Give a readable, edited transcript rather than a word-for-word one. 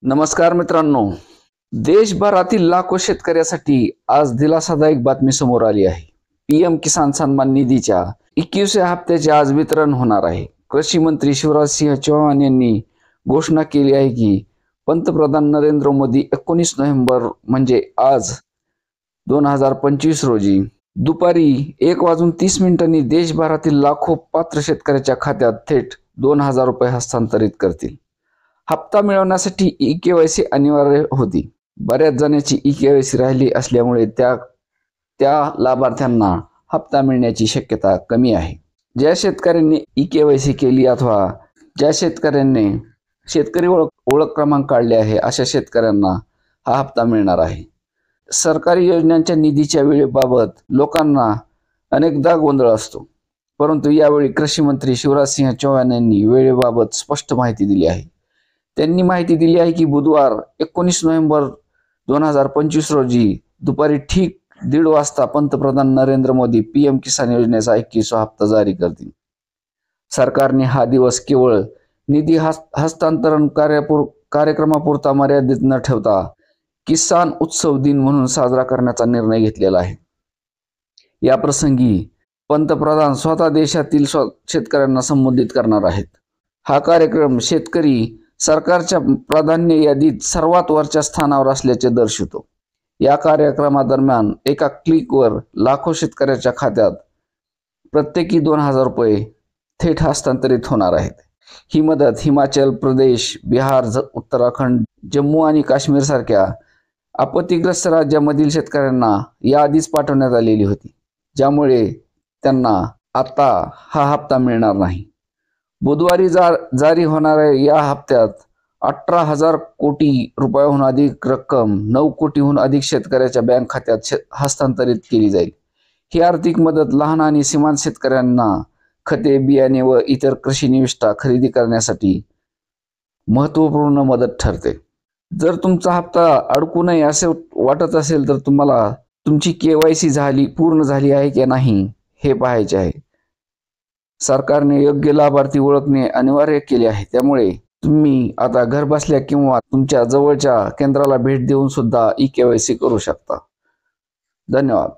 नमस्कार मित्रांनो, देशभरातील लाखो शेतकऱ्यासाठी आज दिलासादायक बातमी समोर आली आहे। पीएम किसान सन्मान निधीच्या 21व्या हप्त्याचे आज वितरण होणार आहे। कृषी मंत्री शिवराज सिंह चौहान यांनी घोषणा केली आहे की पंतप्रधान नरेंद्र मोदी 19 नोव्हेंबर म्हणजे आज 2025 रोजी दुपारी 1:30 देशभरातील लाखो पात्र शेतकऱ्याच्या खात्यात थेट 2000 रुपये हस्तांतरित करतील। हप्ता मिळवण्यासाठी ई-केवायसी अनिवार्य होती। बऱ्याच जणांची ई-केवायसी राहिली असल्यामुळे त्या लाभार्थ्यांना हप्ता मिळण्याची शक्यता कमी आहे। ज्या शेतकऱ्यांनी ई-केवायसी केली अथवा ज्या शेतकऱ्यांनी शेतकरी ओळख क्रमांक काढले आहे अशा शेतकऱ्यांना हा हप्ता मिळणार आहे। सरकारी योजनांच्या निधीच्या वेळेबाबत लोकांना अनेकदा गोंधळ असतो, परंतु यावेळी कृषी मंत्री शिवराज सिंह चौहान यांनी वेळेबाबत स्पष्ट माहिती दिली आहे। त्यांनी माहिती दिली आहे की बुधवार 19 नोव्हेंबर 2025 रोजी दुपारी ठीक 1:30 वाजता पंतप्रधान नरेंद्र मोदी पीएम किसान योजनेचा 21वा हप्ता जारी करतील। सरकारने हा दिवस केवळ निधी हस्तांतरण कार्यक्रमापुरता मर्यादित न ठेवता किसान उत्सव दिन म्हणून साजरा करण्याचा निर्णय घेतलेला आहे। या प्रसंगी पंतप्रधान स्वतः देशातील शेतकऱ्यांना संबोधित करणार आहेत। हा कार्यक्रम शेतकरी सरकारच्या प्राधान्य यादीत सर्वात वरच्या स्थानावर असल्याचे दर्शवतो। या कार्यक्रमादरम्यान एका क्लिकवर लाखो शेतकऱ्याच्या खात्यात प्रत्येकी 2000 रुपये थेट हस्तांतरित होणार आहेत। ही मदत हिमाचल प्रदेश, बिहार, उत्तराखंड, जम्मू आणि काश्मीर सारख्या आपत्तीग्रस्त राज्यामधील शेतकऱ्यांना याआधीच पाठवण्यात आलेली होती, ज्यामुळे त्यांना आता हा हप्ता मिळणार नाही। बुधवारी जारी होणाऱ्या या हप्त्यात 18,000 कोटी रुपयाहून अधिक रक्कम 9 कोटीहून अधिक शेतकऱ्याच्या बँक खात्यात हस्तांतरित केली जाईल। ही आर्थिक मदत लहान आणि सीमांत शेतकऱ्यांना खते, बियाणे व इतर कृषी निविष्ठा खरेदी करण्यासाठी महत्त्वपूर्ण मदत ठरते। जर तुमचा हप्ता अडकू नये असे वाटत असेल तर तुम्हाला तुमची केवायसी पूर्ण झाली आहे की नाही हे पाहायचे आहे। सरकारने योग्य लाभार्थी ओळखणे अनिवार्य केले आहे, त्यामुळे तुम्ही आता घर बसल्या किंवा तुमच्या जवळच्या केंद्राला भेट देऊन सुद्धा ई-केवायसी करू शकता। धन्यवाद।